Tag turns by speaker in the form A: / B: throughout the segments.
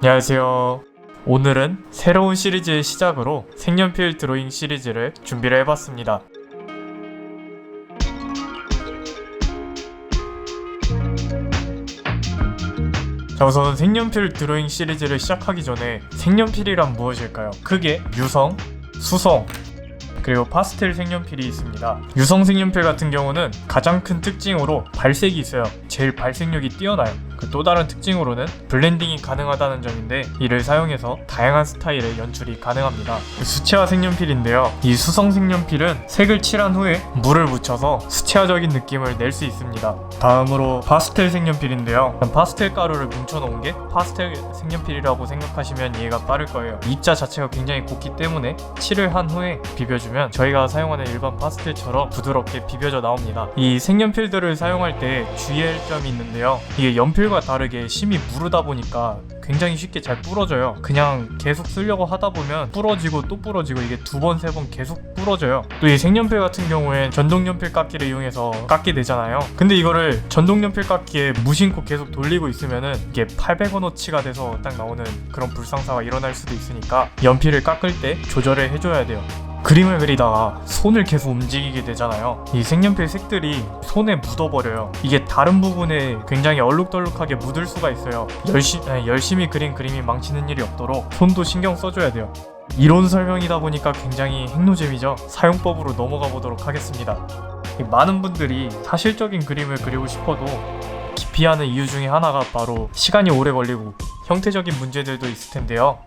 A: 안녕하세요. 오늘은 새로운 시리즈의 시작으로 색연필 드로잉 시리즈를 준비를 해봤습니다. 자, 우선 색연필 드로잉 시리즈를 시작하기 전에 색연필이란 무엇일까요? 크게 유성, 수성, 그리고 파스텔 색연필이 있습니다. 유성 색연필 같은 경우는 가장 큰 특징으로 발색이 있어요. 제일 발색력이 뛰어나요. 그 또 다른 특징으로는 블렌딩이 가능하다는 점인데, 이를 사용해서 다양한 스타일의 연출이 가능합니다. 수채화 색연필인데요, 이 수성 색연필은 색을 칠한 후에 물을 묻혀서 수채화적인 느낌을 낼 수 있습니다. 다음으로 파스텔 색연필인데요, 파스텔 가루를 뭉쳐놓은 게 파스텔 색연필이라고 생각하시면 이해가 빠를 거예요. 입자 자체가 굉장히 곱기 때문에 칠을 한 후에 비벼주면 저희가 사용하는 일반 파스텔처럼 부드럽게 비벼져 나옵니다. 이 색연필들을 사용할 때 주의할 점이 있는데요, 이게 연필과 다르게 심이 무르다 보니까 굉장히 쉽게 잘 부러져요. 그냥 계속 쓰려고 하다 보면 부러지고 또 부러지고, 이게 두 번, 세 번 계속 부러져요. 또 이 색연필 같은 경우엔 전동연필 깎기를 이용해서 깎게 되잖아요. 근데 이거를 전동연필 깎기에 무심코 계속 돌리고 있으면은 이게 800원어치가 돼서 딱 나오는 그런 불상사가 일어날 수도 있으니까 연필을 깎을 때 조절을 해줘야 돼요. 그림을 그리다가 손을 계속 움직이게 되잖아요. 이 색연필 색들이 손에 묻어버려요. 이게 다른 부분에 굉장히 얼룩덜룩하게 묻을 수가 있어요. 열심히 그린 그림이 망치는 일이 없도록 손도 신경 써줘야 돼요. 이론 설명이다 보니까 굉장히 핵노잼이죠. 사용법으로 넘어가 보도록 하겠습니다. 많은 분들이 사실적인 그림을 그리고 싶어도 기피하는 이유 중에 하나가 바로 시간이 오래 걸리고 형태적인 문제들도 있을 텐데요.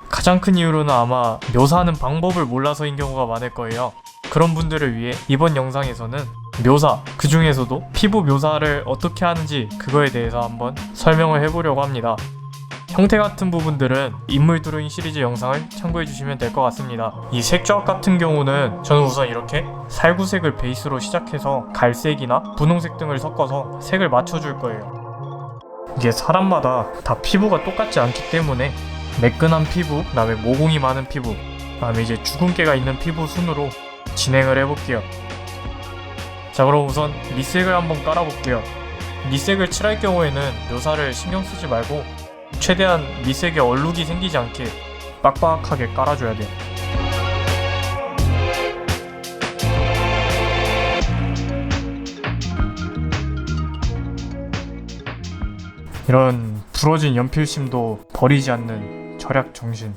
A: 가장 큰 이유로는 아마 묘사하는 방법을 몰라서인 경우가 많을 거예요. 그런 분들을 위해 이번 영상에서는 묘사, 그 중에서도 피부 묘사를 어떻게 하는지 그거에 대해서 한번 설명을 해보려고 합니다. 형태 같은 부분들은 인물 드로잉 시리즈 영상을 참고해 주시면 될 것 같습니다. 이 색조합 같은 경우는 저는 우선 이렇게 살구색을 베이스로 시작해서 갈색이나 분홍색 등을 섞어서 색을 맞춰줄 거예요. 이게 사람마다 다 피부가 똑같지 않기 때문에 매끈한 피부, 그 다음에 모공이 많은 피부, 그 다음에 이제 주근깨가 있는 피부 순으로 진행을 해볼게요. 자, 그럼 우선 밑색을 한번 깔아볼게요. 밑색을 칠할 경우에는 묘사를 신경 쓰지 말고 최대한 밑색에 얼룩이 생기지 않게 빡빡하게 깔아줘야 돼요. 이런 부러진 연필심도 버리지 않는 절약 정신.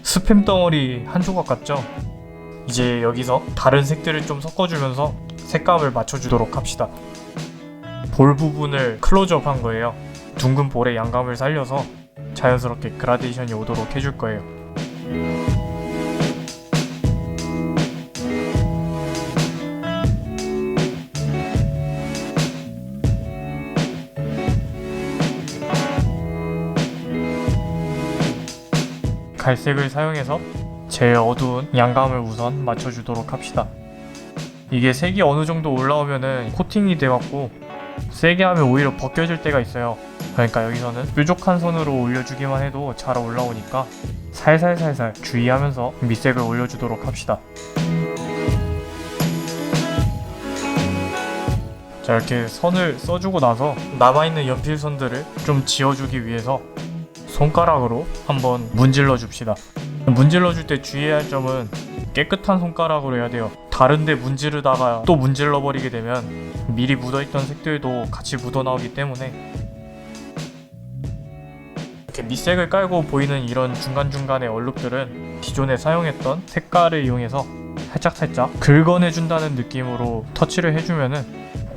A: 스팸 덩어리 한 조각 같죠? 이제 여기서 다른 색들을 좀 섞어주면서 색감을 맞춰주도록 합시다. 볼 부분을 클로즈업 한 거예요. 둥근 볼의 양감을 살려서 자연스럽게 그라데이션이 오도록 해줄 거예요. 갈색을 사용해서 제일 어두운 양감을 우선 맞춰주도록 합시다. 이게 색이 어느 정도 올라오면은 코팅이 돼갖고 세게 하면 오히려 벗겨질 때가 있어요. 그러니까 여기서는 뾰족한 선으로 올려주기만 해도 잘 올라오니까 살살살살 주의하면서 밑색을 올려주도록 합시다. 자, 이렇게 선을 써주고 나서 남아있는 연필선들을 좀 지워주기 위해서 손가락으로 한번 문질러 줍시다. 문질러 줄 때 주의해야 할 점은 깨끗한 손가락으로 해야 돼요. 다른데 문지르다가 또 문질러 버리게 되면 미리 묻어있던 색들도 같이 묻어나오기 때문에, 이렇게 밑색을 깔고 보이는 이런 중간중간의 얼룩들은 기존에 사용했던 색깔을 이용해서 살짝살짝 긁어내준다는 느낌으로 터치를 해주면은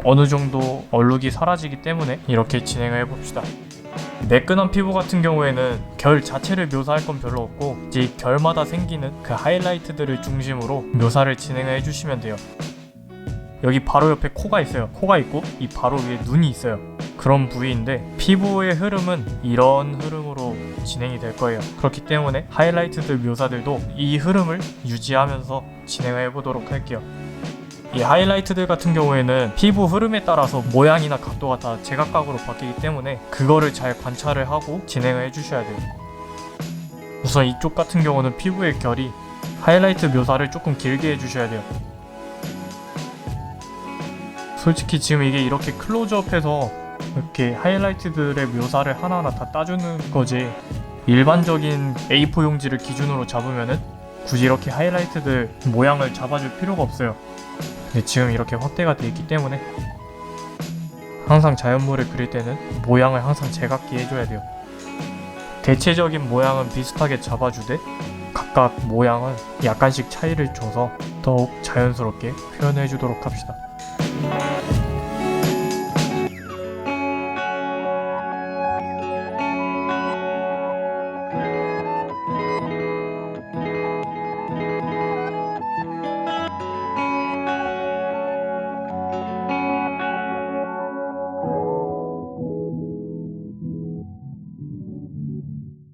A: 어느 정도 얼룩이 사라지기 때문에 이렇게 진행을 해봅시다. 매끈한 피부 같은 경우에는 결 자체를 묘사할 건 별로 없고 이제 결마다 생기는 그 하이라이트들을 중심으로 묘사를 진행을 해주시면 돼요. 여기 바로 옆에 코가 있어요. 코가 있고 이 바로 위에 눈이 있어요. 그런 부위인데 피부의 흐름은 이런 흐름으로 진행이 될 거예요. 그렇기 때문에 하이라이트들 묘사들도 이 흐름을 유지하면서 진행을 해보도록 할게요. 이 하이라이트들 같은 경우에는 피부 흐름에 따라서 모양이나 각도가 다 제각각으로 바뀌기 때문에 그거를 잘 관찰을 하고 진행을 해주셔야 돼요. 우선 이쪽 같은 경우는 피부의 결이 하이라이트 묘사를 조금 길게 해주셔야 돼요. 솔직히 지금 이게 이렇게 클로즈업해서 이렇게 하이라이트들의 묘사를 하나하나 다 따주는 거지, 일반적인 A4 용지를 기준으로 잡으면은 굳이 이렇게 하이라이트들 모양을 잡아줄 필요가 없어요. 근데 지금 이렇게 확대가 돼 있기 때문에 항상 자연물을 그릴 때는 모양을 항상 제각기 해줘야 돼요. 대체적인 모양은 비슷하게 잡아주되 각각 모양은 약간씩 차이를 줘서 더욱 자연스럽게 표현해 주도록 합시다.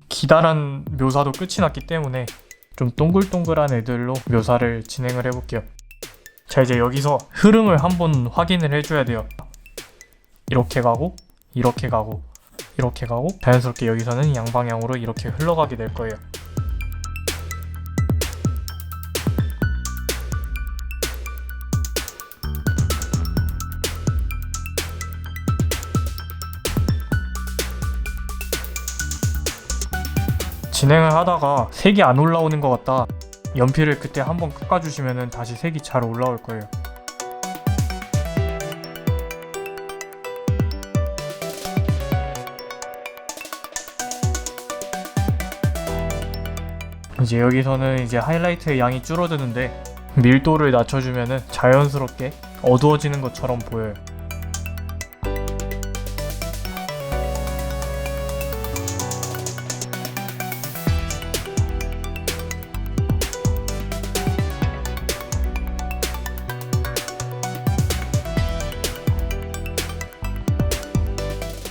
A: 기다란 묘사도 끝이 났기 때문에 좀 동글동글한 애들로 묘사를 진행을 해볼게요. 자, 이제 여기서 흐름을 한번 확인을 해줘야 돼요. 이렇게 가고 이렇게 가고 이렇게 가고 자연스럽게 여기서는 양방향으로 이렇게 흘러가게 될 거예요. 진행을 하다가 색이 안 올라오는 것 같다, 연필을 그때 한번 깎아주시면 다시 색이 잘 올라올 거예요. 이제 여기서는 이제 하이라이트의 양이 줄어드는데 밀도를 낮춰주면 자연스럽게 어두워지는 것처럼 보여요.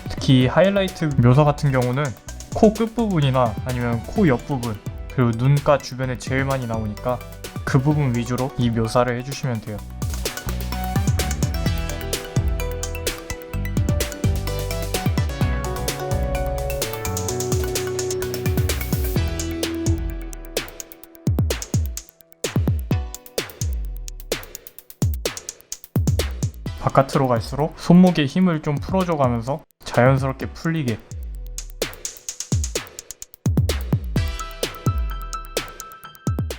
A: 특히 하이라이트 묘사 같은 경우는 코 끝부분이나 아니면 코 옆부분 그리고 눈가 주변에 제일 많이 나오니까 그 부분 위주로 이 묘사를 해주시면 돼요. 바깥으로 갈수록 손목에 힘을 좀 풀어줘 가면서 자연스럽게 풀리게.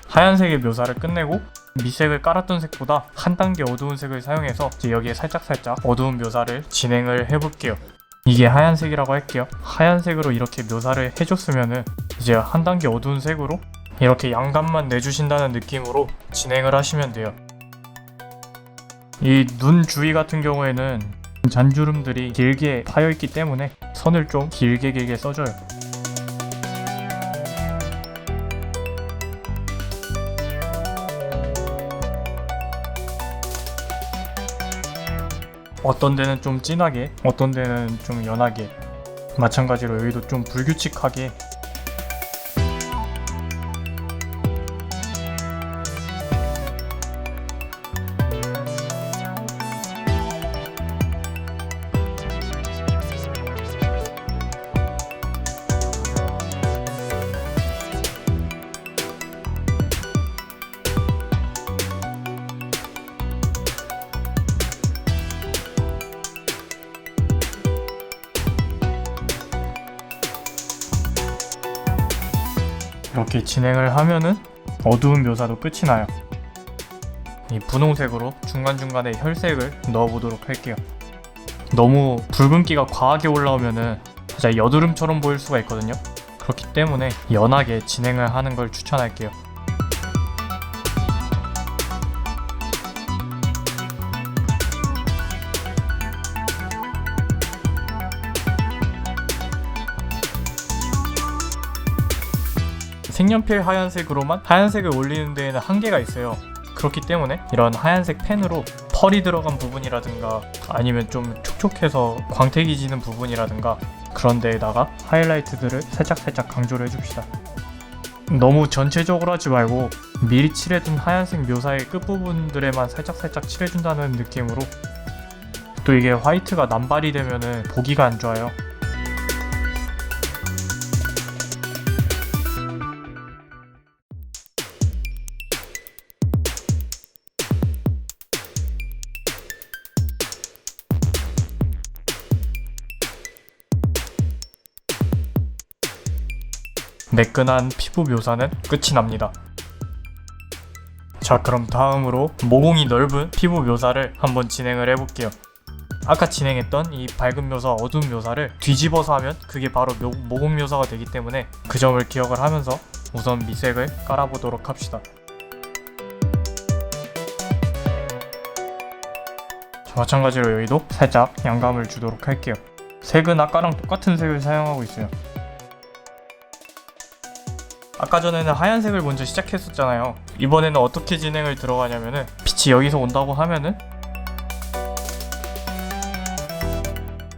A: 하얀색의 묘사를 끝내고 밑색을 깔았던 색보다 한 단계 어두운 색을 사용해서 이제 여기에 살짝살짝 어두운 묘사를 진행을 해볼게요. 이게 하얀색이라고 할게요. 하얀색으로 이렇게 묘사를 해줬으면은 이제 한 단계 어두운 색으로 이렇게 양감만 내주신다는 느낌으로 진행을 하시면 돼요. 이 눈 주위 같은 경우에는 잔주름들이 길게 파여있기 때문에 선을 좀 길게 써줘요. 어떤 데는 좀 진하게, 어떤 데는 좀 연하게, 마찬가지로 여기도 좀 불규칙하게. 이렇게 진행을 하면은 어두운 묘사도 끝이 나요. 이 분홍색으로 중간중간에 혈색을 넣어보도록 할게요. 너무 붉은기가 과하게 올라오면은 진짜 여드름처럼 보일 수가 있거든요. 그렇기 때문에 연하게 진행을 하는 걸 추천할게요. 색연필 하얀색으로만 하얀색을 올리는 데에는 한계가 있어요. 그렇기 때문에 이런 하얀색 펜으로 펄이 들어간 부분이라든가 아니면 좀 촉촉해서 광택이 지는 부분이라든가 그런 데에다가 하이라이트들을 살짝살짝 강조를 해줍시다. 너무 전체적으로 하지 말고 미리 칠해둔 하얀색 묘사의 끝부분들에만 살짝살짝 칠해준다는 느낌으로. 또 이게 화이트가 남발이 되면은 보기가 안 좋아요. 매끈한 피부 묘사는 끝이 납니다. 자, 그럼 다음으로 모공이 넓은 피부 묘사를 한번 진행을 해볼게요. 아까 진행했던 이 밝은 묘사, 어두운 묘사를 뒤집어서 하면 그게 바로 모공 묘사가 되기 때문에 그 점을 기억을 하면서 우선 미색을 깔아보도록 합시다. 마찬가지로 여기도 살짝 양감을 주도록 할게요. 색은 아까랑 똑같은 색을 사용하고 있어요. 아까 전에는 하얀색을 먼저 시작했었잖아요. 이번에는 어떻게 진행을 들어가냐면은 빛이 여기서 온다고 하면은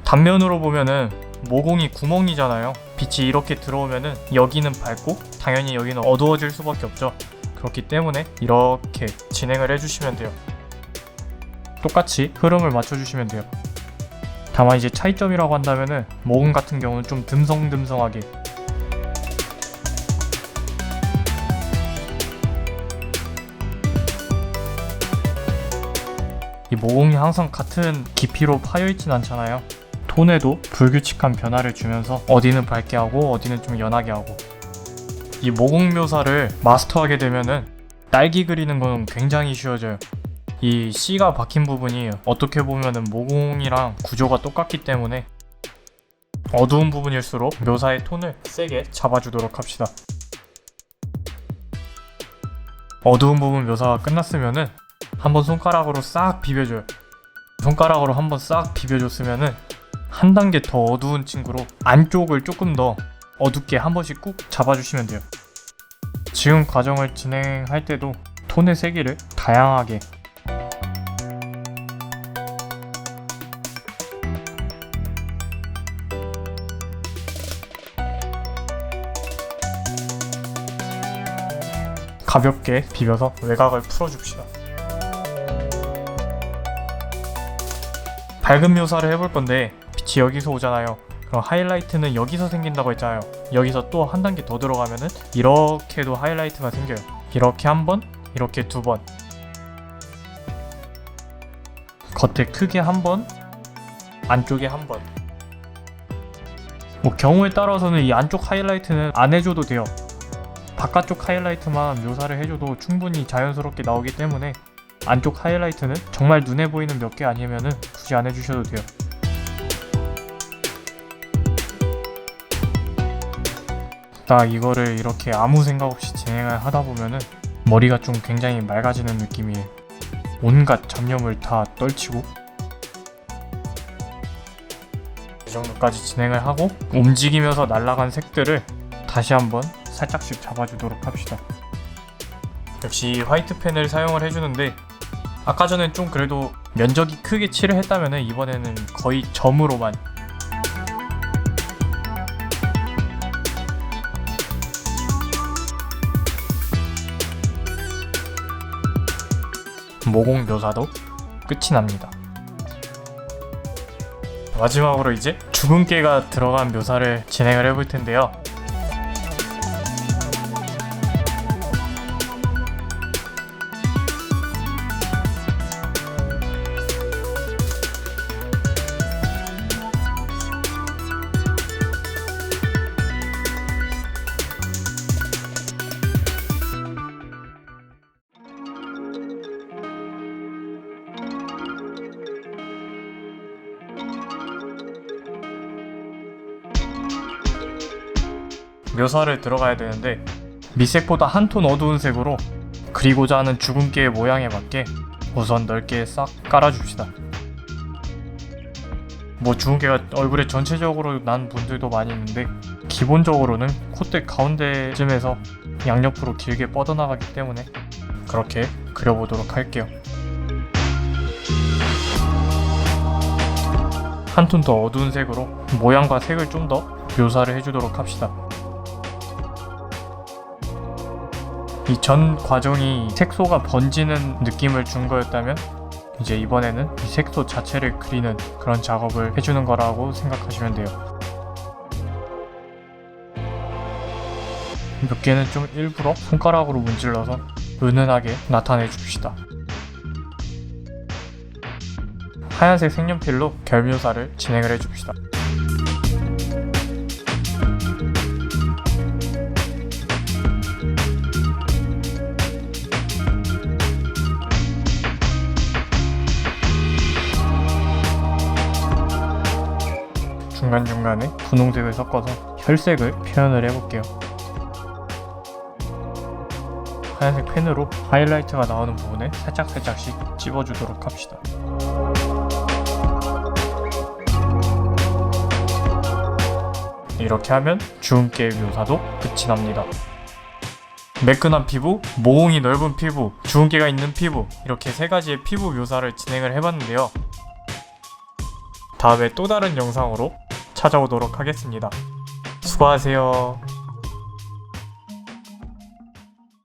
A: 단면으로 보면은 모공이 구멍이잖아요. 빛이 이렇게 들어오면은 여기는 밝고 당연히 여기는 어두워질 수밖에 없죠. 그렇기 때문에 이렇게 진행을 해주시면 돼요. 똑같이 흐름을 맞춰주시면 돼요. 다만 이제 차이점이라고 한다면은 모공 같은 경우는 좀 듬성듬성하게, 이 모공이 항상 같은 깊이로 파여있진 않잖아요. 톤에도 불규칙한 변화를 주면서 어디는 밝게 하고 어디는 좀 연하게 하고, 이 모공 묘사를 마스터하게 되면은 딸기 그리는 건 굉장히 쉬워져요. 이 C가 박힌 부분이 어떻게 보면은 모공이랑 구조가 똑같기 때문에 어두운 부분일수록 묘사의 톤을 세게 잡아주도록 합시다. 어두운 부분 묘사가 끝났으면은 한번 손가락으로 싹 비벼줘요. 손가락으로 한번 싹 비벼줬으면은 한 단계 더 어두운 친구로 안쪽을 조금 더 어둡게 한 번씩 꾹 잡아주시면 돼요. 지금 과정을 진행할 때도 톤의 세기를 다양하게, 가볍게 비벼서 외곽을 풀어줍시다. 밝은 묘사를 해볼 건데 빛이 여기서 오잖아요. 그럼 하이라이트는 여기서 생긴다고 했잖아요. 여기서 또 한 단계 더 들어가면은 이렇게도 하이라이트가 생겨요. 이렇게 한 번, 이렇게 두 번, 겉에 크게 한 번, 안쪽에 한 번. 뭐 경우에 따라서는 이 안쪽 하이라이트는 안 해줘도 돼요. 바깥쪽 하이라이트만 묘사를 해줘도 충분히 자연스럽게 나오기 때문에 안쪽 하이라이트는 정말 눈에 보이는 몇 개 아니면은 굳이 안 해주셔도 돼요. 딱 이거를 이렇게 아무 생각 없이 진행을 하다 보면은 머리가 좀 굉장히 맑아지는 느낌이에요. 온갖 잡념을 다 떨치고, 이 정도까지 진행을 하고 움직이면서 날아간 색들을 다시 한번 살짝씩 잡아주도록 합시다. 역시 화이트 펜을 사용을 해주는데 아까 전엔 좀 그래도 면적이 크게 칠을 했다면 이번에는 거의 점으로만, 모공 묘사도 끝이 납니다. 마지막으로 이제 주근깨가 들어간 묘사를 진행을 해볼 텐데요. 묘사를 들어가야 되는데 밑색보다 한 톤 어두운 색으로 그리고자 하는 주근깨의 모양에 맞게 우선 넓게 싹 깔아줍시다. 뭐 주근깨가 얼굴에 전체적으로 난 분들도 많이 있는데 기본적으로는 콧대 가운데쯤에서 양옆으로 길게 뻗어나가기 때문에 그렇게 그려보도록 할게요. 한 톤 더 어두운 색으로 모양과 색을 좀 더 묘사를 해주도록 합시다. 이 전 과정이 색소가 번지는 느낌을 준 거였다면 이제 이번에는 이 색소 자체를 그리는 그런 작업을 해주는 거라고 생각하시면 돼요. 몇 개는 좀 일부러 손가락으로 문질러서 은은하게 나타내 줍시다. 하얀색 색연필로 결 묘사를 진행을 해줍시다. 중간중간에 분홍색을 섞어서 혈색을 표현을 해볼게요. 하얀색 펜으로 하이라이트가 나오는 부분에 살짝씩 찝어주도록 합시다. 이렇게 하면 주근깨의 묘사도 끝이 납니다. 매끈한 피부, 모공이 넓은 피부, 주근깨가 있는 피부, 이렇게 세 가지의 피부 묘사를 진행을 해봤는데요. 다음에 또 다른 영상으로 찾아오도록 하겠습니다. 수고하세요.